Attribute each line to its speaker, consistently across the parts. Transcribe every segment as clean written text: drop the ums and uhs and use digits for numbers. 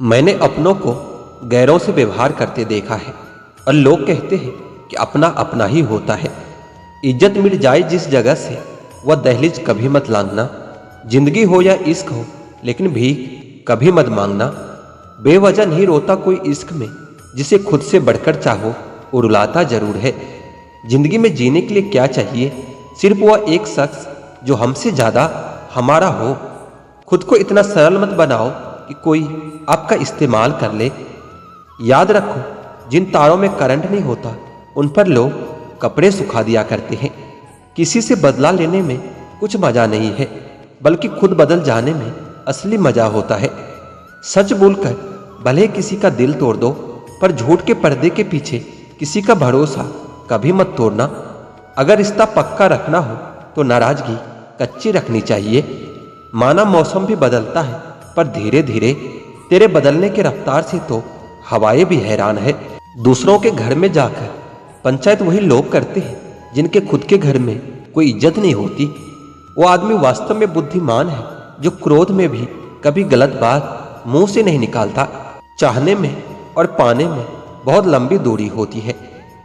Speaker 1: मैंने अपनों को गैरों से व्यवहार करते देखा है और लोग कहते हैं कि अपना अपना ही होता है। इज्जत मिट जाए जिस जगह से वह दहलीज कभी मत लांघना। जिंदगी हो या इश्क हो लेकिन भीख कभी मत मांगना। बेवजह नहीं रोता कोई इश्क में, जिसे खुद से बढ़कर चाहो वो रुलाता जरूर है। जिंदगी में जीने के लिए क्या चाहिए? सिर्फ वह एक शख्स जो हमसे ज्यादा हमारा हो। खुद को इतना सरल मत बनाओ कि कोई आपका इस्तेमाल कर ले। याद रखो, जिन तारों में करंट नहीं होता उन पर लोग कपड़े सुखा दिया करते हैं। किसी से बदला लेने में कुछ मजा नहीं है, बल्कि खुद बदल जाने में असली मजा होता है। सच बोलकर भले किसी का दिल तोड़ दो, पर झूठ के पर्दे के पीछे किसी का भरोसा कभी मत तोड़ना। अगर रिश्ता पक्का रखना हो तो नाराजगी कच्ची रखनी चाहिए। माना मौसम भी बदलता है, पर धीरे धीरे तेरे बदलने के रफ्तार से तो हवाएं भी हैरान है। दूसरों के घर में जाकर पंचायत वही लोग करते हैं जिनके खुद के घर में कोई इज्जत नहीं होती। वो आदमी वास्तव में बुद्धिमान है जो क्रोध में भी कभी गलत बात मुंह से नहीं निकालता। चाहने में और पाने में बहुत लंबी दूरी होती है।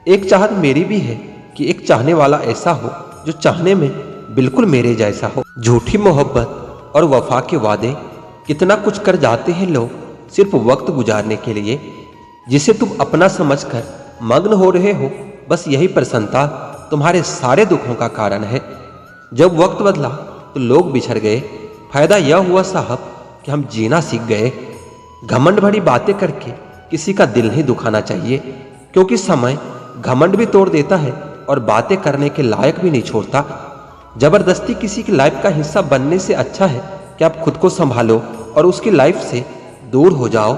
Speaker 1: एक चाहत मेरी भी है कि एक चाहने वाला ऐसा हो जो चाहने में बिल्कुल मेरे जैसा हो। झूठी मोहब्बत और वफा के वादे कितना कुछ कर जाते हैं लोग सिर्फ वक्त गुजारने के लिए। जिसे तुम अपना समझकर मग्न हो रहे हो, बस यही प्रसन्नता तुम्हारे सारे दुखों का कारण है। जब वक्त बदला तो लोग बिछड़ गए। फायदा यह हुआ साहब कि हम जीना सीख गए। घमंड भरी बातें करके किसी का दिल नहीं दुखाना चाहिए, क्योंकि समय घमंड भी तोड़ देता है और बातें करने के लायक भी नहीं छोड़ता। जबरदस्ती किसी की लाइफ का हिस्सा बनने से अच्छा है कि आप खुद को संभालो और उसकी लाइफ से दूर हो जाओ।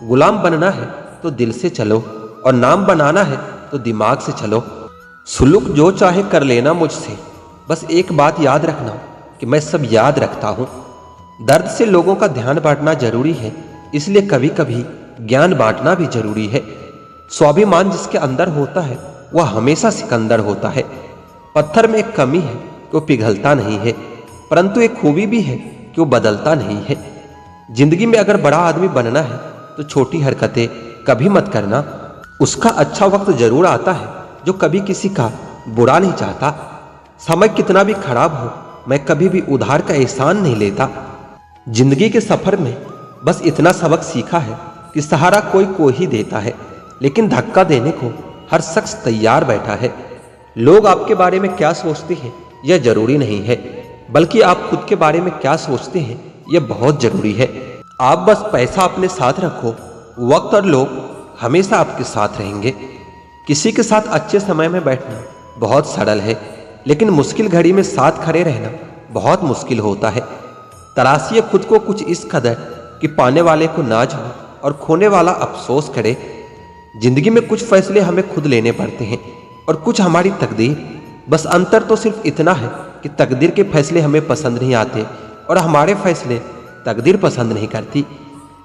Speaker 1: गुलाम बनना है तो दिल से चलो और नाम बनाना है तो दिमाग से चलो। सुलूक जो चाहे कर लेना मुझसे, बस एक बात याद रखना कि मैं सब याद रखता हूँ। दर्द से लोगों का ध्यान बांटना जरूरी है, इसलिए कभी कभी ज्ञान बांटना भी जरूरी है। स्वाभिमान जिसके अंदर होता है वह हमेशा सिकंदर होता है। पत्थर में एक कमी है कि वो पिघलता नहीं है, परंतु एक खूबी भी है कि वो बदलता नहीं है। जिंदगी में अगर बड़ा आदमी बनना है तो छोटी हरकतें कभी मत करना। उसका अच्छा वक्त जरूर आता है जो कभी किसी का बुरा नहीं चाहता। समय कितना भी खराब हो, मैं कभी भी उधार का एहसान नहीं लेता। जिंदगी के सफर में बस इतना सबक सीखा है कि सहारा कोई को ही देता है, लेकिन धक्का देने को हर शख्स तैयार बैठा है। लोग आपके बारे में क्या सोचते हैं यह जरूरी नहीं है, बल्कि आप खुद के बारे में क्या सोचते हैं यह बहुत जरूरी है। आप बस पैसा अपने साथ रखो, वक्त और लोग हमेशा आपके साथ रहेंगे। किसी के साथ अच्छे समय में बैठना बहुत सरल है, लेकिन मुश्किल घड़ी में साथ खड़े रहना बहुत मुश्किल होता है। तराशिए खुद को कुछ इस कदर कि पाने वाले को नाज हो और खोने वाला अफसोस करे। जिंदगी में कुछ फैसले हमें खुद लेने पड़ते हैं और कुछ हमारी तकदीर। बस अंतर तो सिर्फ इतना है कि तकदीर के फैसले हमें पसंद नहीं आते और हमारे फैसले तकदीर पसंद नहीं करती।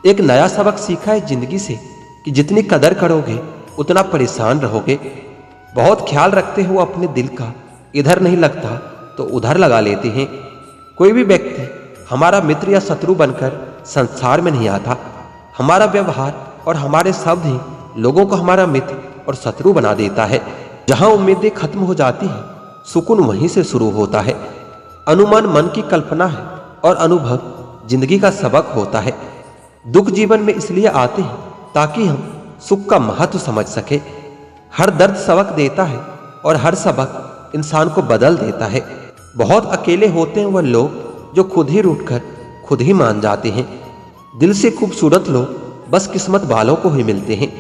Speaker 1: एक नया सबक सीखा है जिंदगी से कि जितनी कदर करोगे उतना परेशान रहोगे। बहुत ख्याल रखते हो अपने दिल का, इधर नहीं लगता तो उधर लगा लेते हैं। कोई भी व्यक्ति हमारा मित्र या शत्रु बनकर संसार में नहीं आता। हमारा व्यवहार और हमारे शब्द ही लोगों को हमारा मित्र और शत्रु बना देता है। जहां उम्मीदें खत्म हो जाती हैं, सुकून वहीं से शुरू होता है। अनुमान मन की कल्पना है और अनुभव जिंदगी का सबक होता है। दुख जीवन में इसलिए आते हैं ताकि हम सुख का महत्व समझ सके। हर दर्द सबक देता है और हर सबक इंसान को बदल देता है। बहुत अकेले होते हैं वह लोग जो खुद ही रूठकर खुद ही मान जाते हैं। दिल से खूबसूरत लोग बस किस्मत वालों को ही मिलते हैं।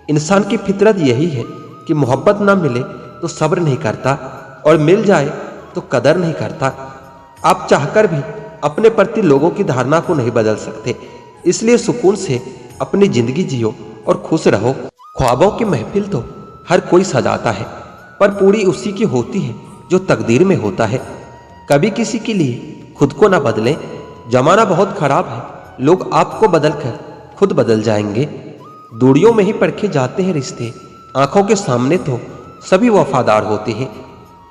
Speaker 1: इंसान की फितरत यही है कि मोहब्बत ना मिले तो सब्र नहीं करता और मिल जाए तो कदर नहीं करता। आप चाहकर भी अपने प्रति लोगों की धारणा को नहीं बदल सकते, इसलिए सुकून से अपनी जिंदगी जियो और खुश रहो। ख्वाबों की महफिल तो हर कोई सजाता है, पर पूरी उसी की होती है जो तकदीर में होता है। कभी किसी के लिए खुद को ना बदलें। जमाना बहुत खराब है, लोग आपको बदलकर खुद बदल जाएंगे। दूरियों में ही परखे जाते हैं रिश्ते, आंखों के सामने तो सभी वफादार होते हैं।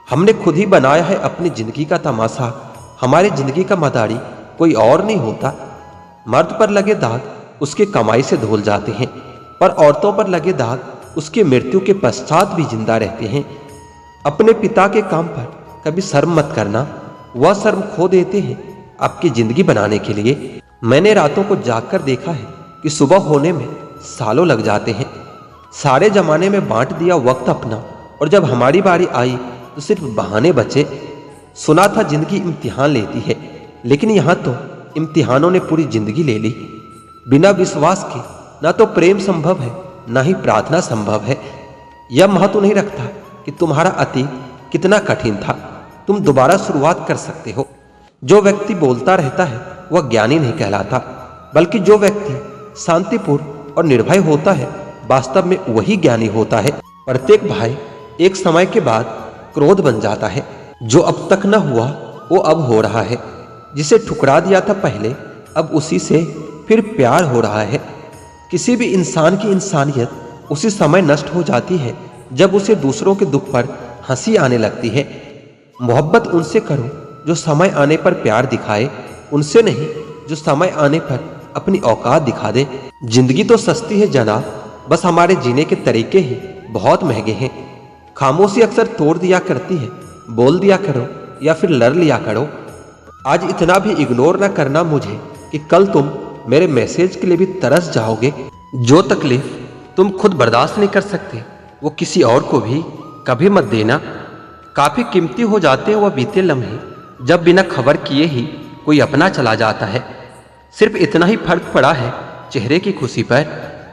Speaker 1: हमने खुद ही बनाया है अपनी जिंदगी का तमाशा। हमारी जिंदगी का मदारी कोई और नहीं होता। मर्द पर लगे दाग उसके कमाई से धुल जाते हैं, पर औरतों पर लगे दाग उसकी मृत्यु के पश्चात भी जिंदा रहते हैं। अपने पिता के काम पर कभी शर्म मत करना, वह शर्म खो देते हैं आपकी जिंदगी बनाने के लिए। मैंने रातों को जागकर देखा है कि सुबह होने में सालों लग जाते हैं। सारे जमाने में बांट दिया वक्त अपना, और जब हमारी बारी आई तो सिर्फ बहाने बचे। सुना था जिंदगी इम्तिहान लेती है, लेकिन यहाँ तो इम्तिहानों ने पूरी जिंदगी ले ली। बिना विश्वास के ना तो प्रेम संभव है, ना ही प्रार्थना संभव है। यह महत्व नहीं रखता कि तुम्हारा अतीत कितना कठिन था, तुम दोबारा शुरुआत कर सकते हो। जो व्यक्ति बोलता रहता है वह ज्ञानी नहीं कहलाता, बल्कि जो व्यक्ति शांतिपूर्ण और निर्भय होता है वास्तव में वही ज्ञानी होता है। प्रत्येक भय एक समय के बाद क्रोध बन जाता है। जो अब तक न हुआ वो अब हो रहा है। जिसे ठुकरा दिया था पहले, अब उसी से फिर प्यार हो रहा है। किसी भी इंसान की इंसानियत उसी समय नष्ट हो जाती है जब उसे दूसरों के दुख पर हंसी आने लगती है। मोहब्बत उनसे करो जो समय आने पर प्यार दिखाए, उनसे नहीं जो समय आने पर अपनी औकात दिखा दे। जिंदगी तो सस्ती है जनाब, बस हमारे जीने के तरीके ही बहुत महंगे हैं। खामोशी अक्सर तोड़ दिया करती है, बोल दिया करो या फिर लड़ लिया करो। आज इतना भी इग्नोर ना करना मुझे कि कल तुम मेरे मैसेज के लिए भी तरस जाओगे। जो तकलीफ तुम खुद बर्दाश्त नहीं कर सकते वो किसी और को भी कभी मत देना। काफी कीमती हो जाते हैं वह बीते लम्हे जब बिना खबर किए ही कोई अपना चला जाता है। सिर्फ इतना ही फर्क पड़ा है चेहरे की खुशी पर।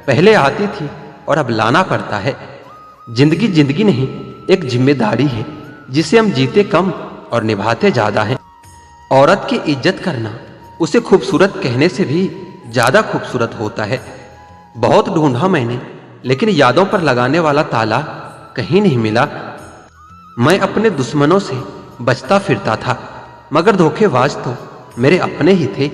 Speaker 1: पहले आती थी और अब लाना पड़ता है। जिंदगी जिंदगी नहीं, एक जिम्मेदारी है जिसे हम जीते कम और निभाते ज्यादा हैं। औरत की इज्जत करना उसे खूबसूरत कहने से भी ज्यादा खूबसूरत होता है। बहुत ढूंढा मैंने, लेकिन यादों पर लगाने वाला ताला कहीं नहीं मिला। मैं अपने दुश्मनों से बचता फिरता था, मगर धोखेबाज तो मेरे अपने ही थे।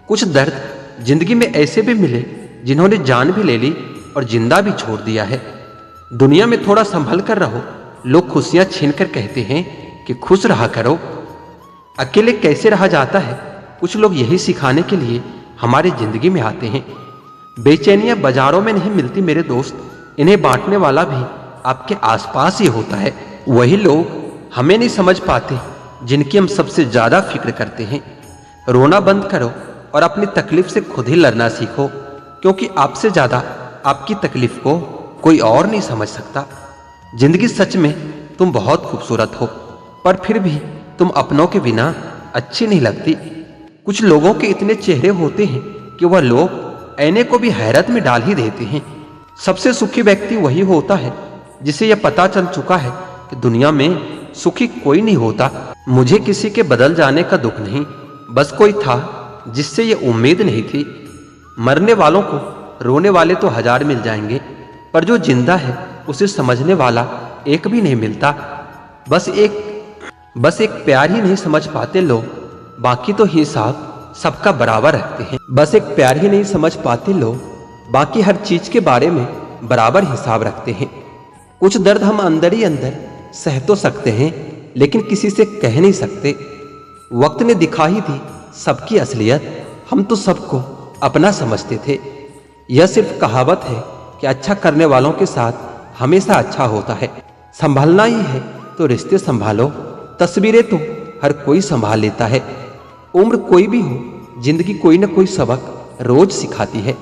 Speaker 1: कुछ दर्द जिंदगी में ऐसे भी मिले जिन्होंने जान भी ले ली और जिंदा भी छोड़ दिया है। दुनिया में थोड़ा संभल कर रहो। लोग खुशियां छीन कर कहते हैं कि खुश रहा करो। अकेले कैसे रहा जाता है, कुछ लोग यही सिखाने के लिए हमारी जिंदगी में आते हैं। बेचैनियां बाजारों में नहीं मिलती मेरे दोस्त, इन्हें बांटने वाला भी आपके आसपास ही होता है। वही लोग हमें नहीं समझ पाते जिनकी हम सबसे ज्यादा फिक्र करते हैं। रोना बंद करो और अपनी तकलीफ से खुद ही लड़ना सीखो, क्योंकि आपसे ज्यादा आपकी तकलीफ को कोई और नहीं समझ सकता। जिंदगी सच में तुम बहुत खूबसूरत हो, पर फिर भी तुम अपनों के बिना अच्छी नहीं लगती। कुछ लोगों के इतने चेहरे होते हैं कि वह लोग ऐने को भी हैरत में डाल ही देते हैं। सबसे सुखी व्यक्ति वही होता है जिसे यह पता चल चुका है कि दुनिया में सुखी कोई नहीं होता। मुझे किसी के बदल जाने का दुख नहीं, बस कोई था जिससे ये उम्मीद नहीं थी। मरने वालों को रोने वाले तो हजार मिल जाएंगे, पर जो जिंदा है उसे समझने वाला एक भी नहीं मिलता। बस एक प्यार ही नहीं समझ पाते लोग, बाकी तो हिसाब सबका बराबर रखते हैं। बस एक प्यार ही नहीं समझ पाते लोग, बाकी हर चीज के बारे में बराबर हिसाब रखते हैं। कुछ दर्द हम अंदर ही अंदर सह तो सकते हैं, लेकिन किसी से कह नहीं सकते। वक्त ने दिखा ही दी सबकी असलियत, हम तो सबको अपना समझते थे। यह सिर्फ कहावत है कि अच्छा करने वालों के साथ हमेशा अच्छा होता है। संभालना ही है तो रिश्ते संभालो, तस्वीरें तो हर कोई संभाल लेता है। उम्र कोई भी हो, जिंदगी कोई न कोई सबक रोज सिखाती है।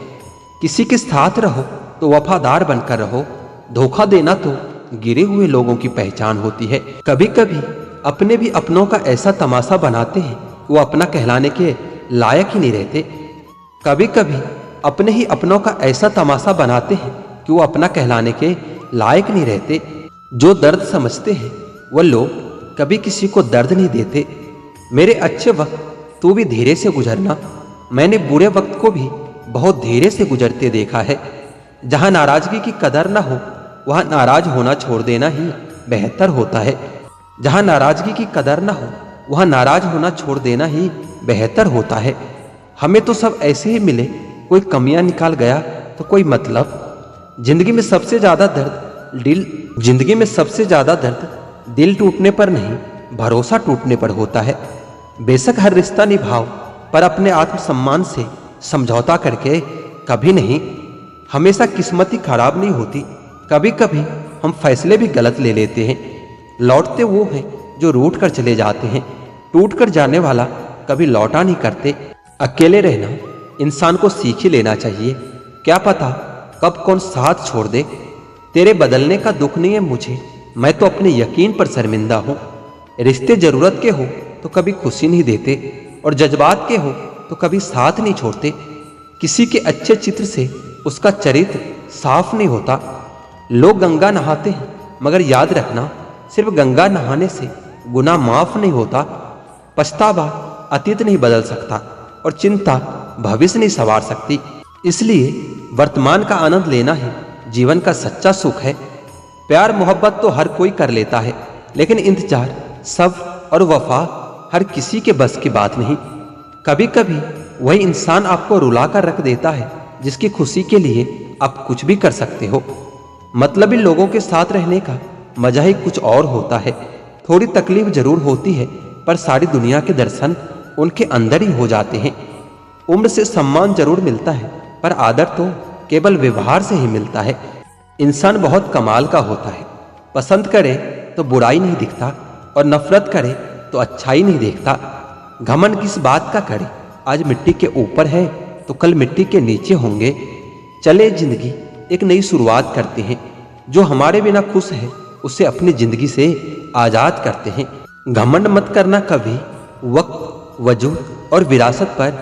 Speaker 1: किसी के साथ रहो तो वफादार बनकर रहो, धोखा देना तो गिरे हुए लोगों की पहचान होती है। कभी कभी अपने भी अपनों का ऐसा तमाशा बनाते हैं वो अपना कहलाने के लायक ही नहीं रहते। कभी कभी अपने ही अपनों का ऐसा तमाशा बनाते हैं कि वो अपना कहलाने के लायक नहीं रहते। जो दर्द समझते हैं वह लोग कभी किसी को दर्द नहीं देते। मेरे अच्छे वक्त तू भी धीरे से गुजरना, मैंने बुरे वक्त को भी बहुत धीरे से गुजरते देखा है। जहां नाराजगी की कदर ना हो वहां नाराज होना छोड़ देना ही बेहतर होता है। जहां नाराजगी की कदर ना हो वहां नाराज होना छोड़ देना ही बेहतर होता है। हमें तो सब ऐसे ही मिले, कोई कमियां निकाल गया तो कोई मतलब। जिंदगी में सबसे ज्यादा दर्द दिल टूटने पर नहीं, भरोसा टूटने पर होता है। बेशक हर रिश्ता निभाओ, पर अपने आत्मसम्मान से समझौता करके कभी नहीं। हमेशा किस्मत ही खराब नहीं होती, कभी कभी हम फैसले भी गलत ले लेते हैं। लौटते वो हैं जो रूठ कर चले जाते हैं, टूट कर जाने वाला कभी लौटा नहीं करते। अकेले रहना इंसान को सीख ही लेना चाहिए, क्या पता कब कौन साथ छोड़ दे। तेरे बदलने का दुख नहीं है मुझे, मैं तो अपने यकीन पर शर्मिंदा हूँ। रिश्ते जरूरत के हो तो कभी खुशी नहीं देते, और जज्बात के हो तो कभी साथ नहीं छोड़ते। किसी के अच्छे चित्र से उसका चरित्र साफ नहीं होता। लोग गंगा नहाते हैं, मगर याद रखना सिर्फ गंगा नहाने से गुनाह माफ नहीं होता। पछतावा अतीत नहीं बदल सकता, और चिंता भविष्य नहीं संवार सकती। इसलिए वर्तमान का आनंद लेना ही जीवन का सच्चा सुख है। प्यार मोहब्बत तो हर कोई कर लेता है, लेकिन इंतजार, सब्र और वफा हर किसी के बस की बात नहीं। कभी कभी वही इंसान आपको रुला कर रख देता है जिसकी खुशी के लिए आप कुछ भी कर सकते हो। मतलबी लोगों के साथ रहने का मजा ही कुछ और होता है। थोड़ी तकलीफ जरूर होती है, पर सारी दुनिया के दर्शन उनके अंदर ही हो जाते हैं। उम्र से सम्मान जरूर मिलता है, पर आदर तो केवल व्यवहार से ही मिलता है। इंसान बहुत कमाल का होता है, पसंद करे तो बुराई नहीं दिखता, और नफरत करे तो अच्छाई नहीं देखता। घमंड किस बात का करे, आज मिट्टी के ऊपर है तो कल मिट्टी के नीचे होंगे। चले जिंदगी एक नई शुरुआत करते हैं, जो हमारे बिना खुश है उसे अपनी जिंदगी से आजाद करते हैं। घमंड मत करना कभी, वक्त, वजूद और विरासत पर,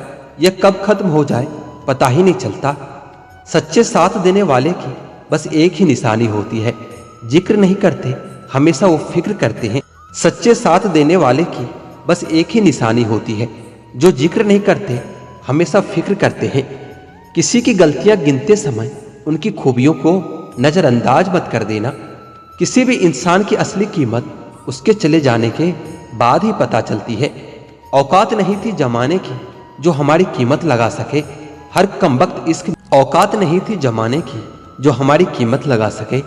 Speaker 1: यह कब खत्म हो जाए पता ही नहीं चलता। सच्चे साथ देने वाले की बस एक ही निशानी होती है, जिक्र नहीं करते, हमेशा वो फिक्र करते हैं। सच्चे साथ देने वाले की बस एक ही निशानी होती है, जो जिक्र नहीं करते, हमेशा फिक्र करते हैं। किसी की गलतियां गिनते समय उनकी खूबियों को नजरअंदाज मत कर देना। किसी भी इंसान की असली कीमत उसके चले जाने के बाद ही पता चलती है। औकात नहीं थी जमाने की जो हमारी कीमत लगा सके, हर कमबख्त इश्क। औकात नहीं थी जमाने की जो हमारी कीमत लगा सके,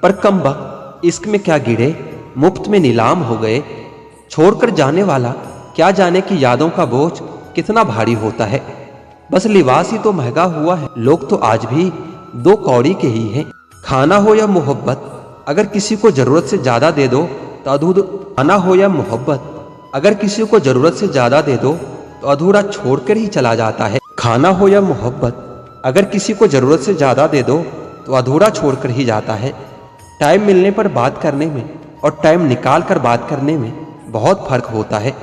Speaker 1: पर कमबख्त इश्क में क्या गिरे, मुफ्त में नीलाम हो गए। छोड़कर जाने वाला क्या जाने कि यादों का बोझ कितना भारी होता है। बस लिबास ही तो महंगा हुआ है, लोग तो आज भी दो कौड़ी के ही हैं। खाना हो या मोहब्बत, अगर किसी को जरूरत से ज्यादा दे दो तो अधूरा। खाना हो या मोहब्बत, अगर किसी को जरूरत से ज्यादा दे दो तो अधूरा छोड़कर ही चला जाता है। खाना हो या मोहब्बत, अगर किसी को जरूरत से ज्यादा दे दो तो अधूरा छोड़कर ही जाता है। टाइम मिलने पर बात करने में और टाइम निकाल कर बात करने में बहुत फर्क होता है।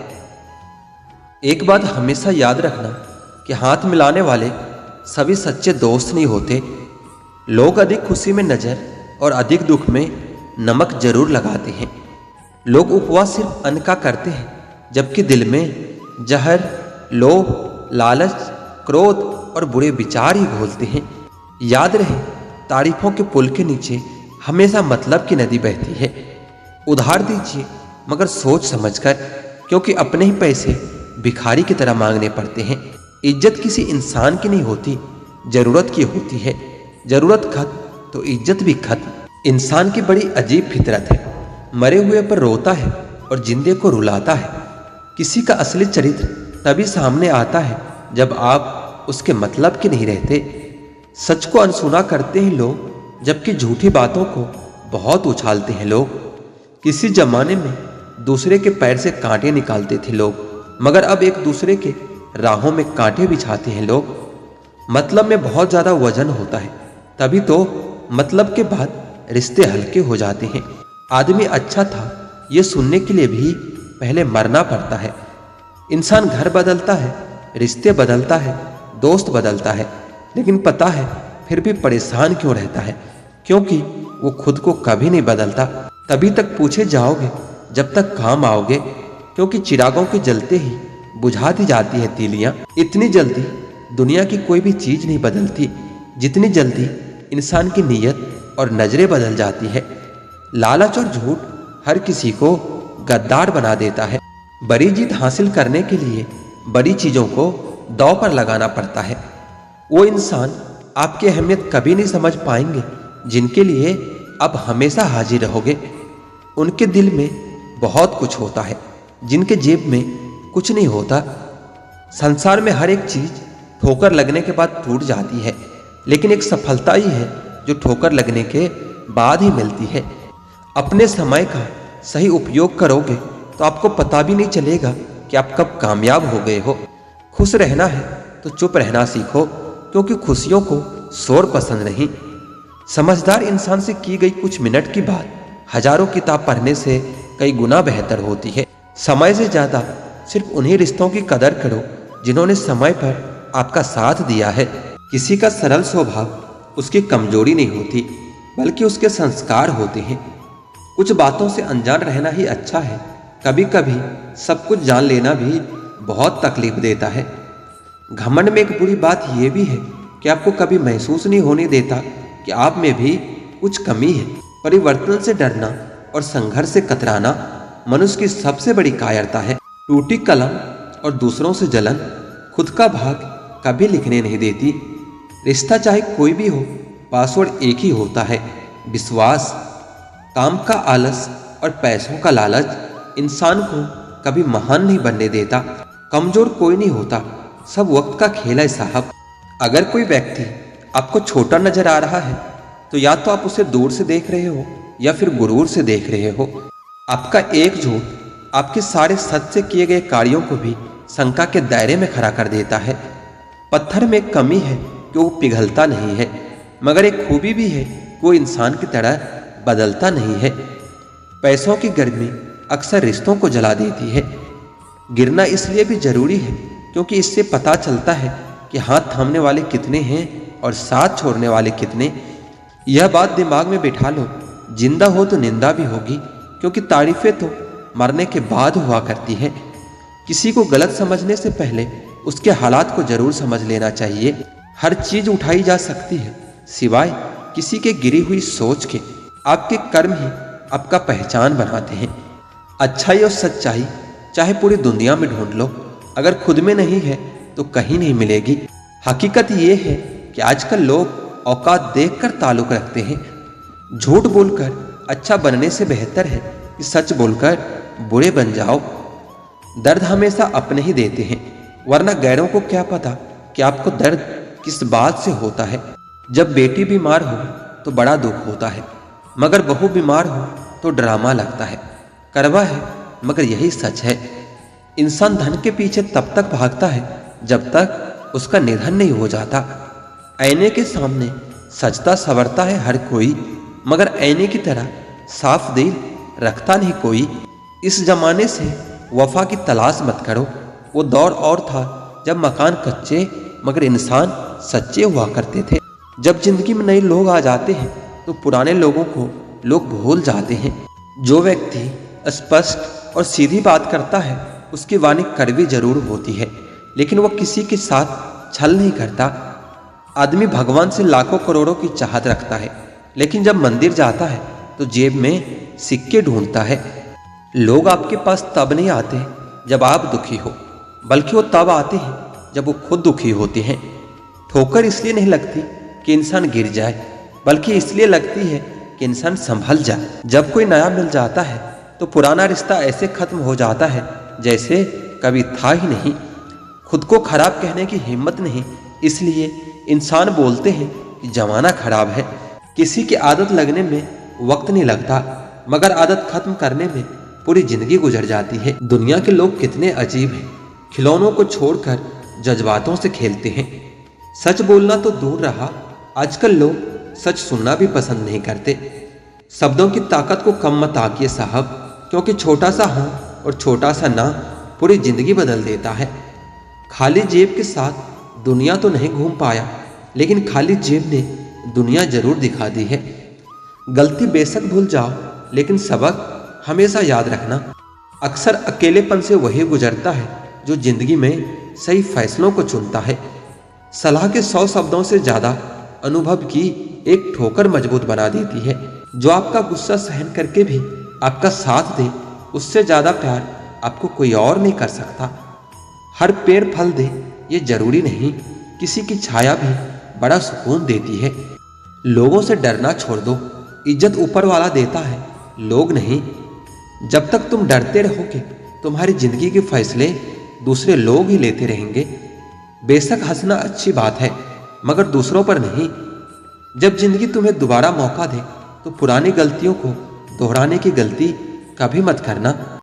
Speaker 1: एक बात हमेशा याद रखना कि हाथ मिलाने वाले सभी सच्चे दोस्त नहीं होते। लोग अधिक खुशी में नजर और अधिक दुख में नमक जरूर लगाते हैं। लोग उपवास सिर्फ अन्न का करते हैं, जबकि दिल में जहर, लोभ, लालच, क्रोध और बुरे विचार ही घोलते हैं। याद रहे, तारीफों के पुल के नीचे हमेशा मतलब की नदी बहती है। उधार दीजिए मगर सोच समझकर, क्योंकि अपने ही पैसे भिखारी की तरह मांगने पड़ते हैं। इज्जत किसी इंसान की नहीं होती, जरूरत की होती है। जरूरत खत्म तो इज्जत भी खत्म। इंसान की बड़ी अजीब फितरत है, मरे हुए पर रोता है और जिंदे को रुलाता है। किसी का असली चरित्र तभी सामने आता है जब आप उसके मतलब के नहीं रहते। सच को अनसुना करते हैं लोग, जबकि झूठी बातों को बहुत उछालते हैं लोग। किसी जमाने में दूसरे के पैर से कांटे निकालते थे लोग, मगर अब एक दूसरे के राहों में कांटे बिछाते हैं लोग। मतलब में बहुत ज्यादा वजन होता है, तभी तो मतलब के बाद रिश्ते हल्के हो जाते हैं। आदमी अच्छा था ये सुनने के लिए भी पहले मरना पड़ता है। इंसान घर बदलता है, रिश्ते बदलता है, दोस्त बदलता है, लेकिन पता है फिर भी परेशान क्यों रहता है? क्योंकि वो खुद को कभी नहीं बदलता। तभी तक पूछे जाओगे जब तक काम आओगे, क्योंकि चिरागों के जलते ही बुझा दी जाती है तीलियां। इतनी जल्दी दुनिया की कोई भी चीज नहीं बदलती, जितनी जल्दी इंसान की नीयत और नजरें बदल जाती है। लालच और झूठ हर किसी को गद्दार बना देता है। बड़ी जीत हासिल करने के लिए बड़ी चीजों को दांव पर लगाना पड़ता है। वो इंसान आपकी अहमियत कभी नहीं समझ पाएंगे जिनके लिए आप हमेशा हाजिर रहोगे। उनके दिल में बहुत कुछ होता है, जिनके जेब में कुछ नहीं होता। संसार में हर एक चीज ठोकर लगने के बाद टूट जाती है, लेकिन एक सफलता ही है जो ठोकर लगने के बाद ही मिलती है। अपने समय का सही उपयोग करोगे तो आपको पता भी नहीं चलेगा कि आप कब कामयाब हो गए हो। खुश रहना है तो चुप रहना सीखो, क्योंकि खुशियों को शोर पसंद नहीं। समझदार इंसान से की गई कुछ मिनट की बात हजारों किताब पढ़ने से कई गुना बेहतर होती है। समय से ज्यादा सिर्फ उन्हीं रिश्तों की कदर करो जिन्होंने समय पर आपका साथ दिया है। किसी का सरल स्वभाव उसकी कमजोरी नहीं होती, बल्कि उसके संस्कार होते हैं। कुछ बातों से अनजान रहना ही अच्छा है। कभी कभी सब कुछ जान लेना भी बहुत तकलीफ देता है। घमंड में एक बुरी बात यह भी है कि आपको कभी महसूस नहीं होने देता कि आप में भी कुछ कमी है। परिवर्तन से डरना और संघर्ष से कतराना मनुष्य की सबसे बड़ी कायरता है। टूटी कलम और दूसरों से जलन खुद का भाग कभी लिखने नहीं देती। रिश्ता चाहे कोई भी हो, पासवर्ड एक ही होता है, विश्वास। काम का आलस और पैसों का लालच इंसान को कभी महान नहीं बनने देता। कमजोर कोई नहीं होता, सब वक्त का खेल है साहब। अगर कोई व्यक्ति आपको छोटा नजर आ रहा है तो या तो आप उसे दूर से देख रहे हो या फिर गुरूर से देख रहे हो। आपका एक झूठ आपके सारे सच से किए गए कार्यों को भी शंका के दायरे में खड़ा कर देता है। पत्थर में एक कमी है कि वो पिघलता नहीं है, मगर एक खूबी भी है कि वो इंसान की तरह बदलता नहीं है। पैसों की गर्मी अक्सर रिश्तों को जला देती है। गिरना इसलिए भी जरूरी है क्योंकि इससे पता चलता है कि हाथ थामने वाले कितने हैं और साथ छोड़ने वाले कितने। यह बात दिमाग में बिठा लो, जिंदा हो तो निंदा भी होगी, क्योंकि तारीफें तो मरने के बाद हुआ करती हैं। किसी को गलत समझने से पहले उसके हालात को जरूर समझ लेना चाहिए। हर चीज उठाई जा सकती है सिवाय किसी के गिरी हुई सोच के। आपके कर्म ही आपका पहचान बनाते हैं। अच्छाई और सच्चाई चाहे पूरी दुनिया में ढूंढ लो, अगर खुद में नहीं है तो कहीं नहीं मिलेगी। हकीकत ये है कि आजकल लोग औकात देखकर ताल्लुक रखते हैं। झूठ बोलकर अच्छा बनने से बेहतर है कि सच बोलकर बुरे बन जाओ। दर्द हमेशा अपने ही देते हैं, वरना गैरों को क्या पता कि आपको दर्द किस बात से होता है। जब बेटी बीमार हो तो बड़ा दुख होता है, मगर बहू बीमार हो तो ड्रामा लगता है। कड़वा है मगर यही सच है। इंसान धन के पीछे तब तक भागता है जब तक उसका निधन नहीं हो जाता। आईने के सामने सजता संवरता है हर कोई, मगर आईने की तरह साफ दिल रखता नहीं कोई। इस जमाने से वफा की तलाश मत करो। वो दौर और था जब मकान कच्चे मगर इंसान सच्चे हुआ करते थे। जब जिंदगी में नए लोग आ जाते हैं तो पुराने लोगों को लोग भूल जाते हैं। जो व्यक्ति स्पष्ट और सीधी बात करता है उसकी वाणी कड़वी जरूर होती है, लेकिन वह किसी के साथ छल नहीं करता। आदमी भगवान से लाखों करोड़ों की चाहत रखता है, लेकिन जब मंदिर जाता है तो जेब में सिक्के ढूंढता है। लोग आपके पास तब नहीं आते जब आप दुखी हो, बल्कि वो तब आते हैं जब वो खुद दुखी होते हैं। ठोकर इसलिए नहीं लगती कि इंसान गिर जाए, बल्कि इसलिए लगती है कि इंसान संभल जाए। जब कोई नया मिल जाता है तो पुराना रिश्ता ऐसे खत्म हो जाता है जैसे कभी था ही नहीं। खुद को खराब कहने की हिम्मत नहीं, इसलिए इंसान बोलते हैं कि जमाना खराब है। किसी की आदत लगने में वक्त नहीं लगता, मगर आदत खत्म करने में पूरी जिंदगी गुजर जाती है। दुनिया के लोग कितने अजीब हैं, खिलौनों को छोड़कर जज्बातों से खेलते हैं। सच बोलना तो दूर रहा, आजकल लोग सच सुनना भी पसंद नहीं करते। शब्दों की ताकत को कम मत आकिए साहब, क्योंकि छोटा सा हाँ और छोटा सा ना पूरी जिंदगी बदल देता है। खाली जेब के साथ दुनिया तो नहीं घूम पाया, लेकिन खाली जेब ने दुनिया जरूर दिखा दी है। गलती बेशक भूल जाओ, लेकिन सबक हमेशा याद रखना। अक्सर अकेलेपन से वही गुजरता है जो जिंदगी में सही फैसलों को चुनता है। सलाह के 100 शब्दों से ज्यादा अनुभव की एक ठोकर मजबूत बना देती है। जो आपका गुस्सा सहन करके भी आपका साथ दे, उससे ज्यादा प्यार आपको कोई और नहीं कर सकता। हर पेड़ फल दे ये जरूरी नहीं, किसी की छाया भी बड़ा सुकून देती है। लोगों से डरना छोड़ दो, इज्जत ऊपर वाला देता है, लोग नहीं। जब तक तुम डरते रहोगे तुम्हारी जिंदगी के फैसले दूसरे लोग ही लेते रहेंगे। बेशक हंसना अच्छी बात है, मगर दूसरों पर नहीं। जब जिंदगी तुम्हें दोबारा मौका दे तो पुरानी गलतियों को दोहराने की गलती कभी मत करना।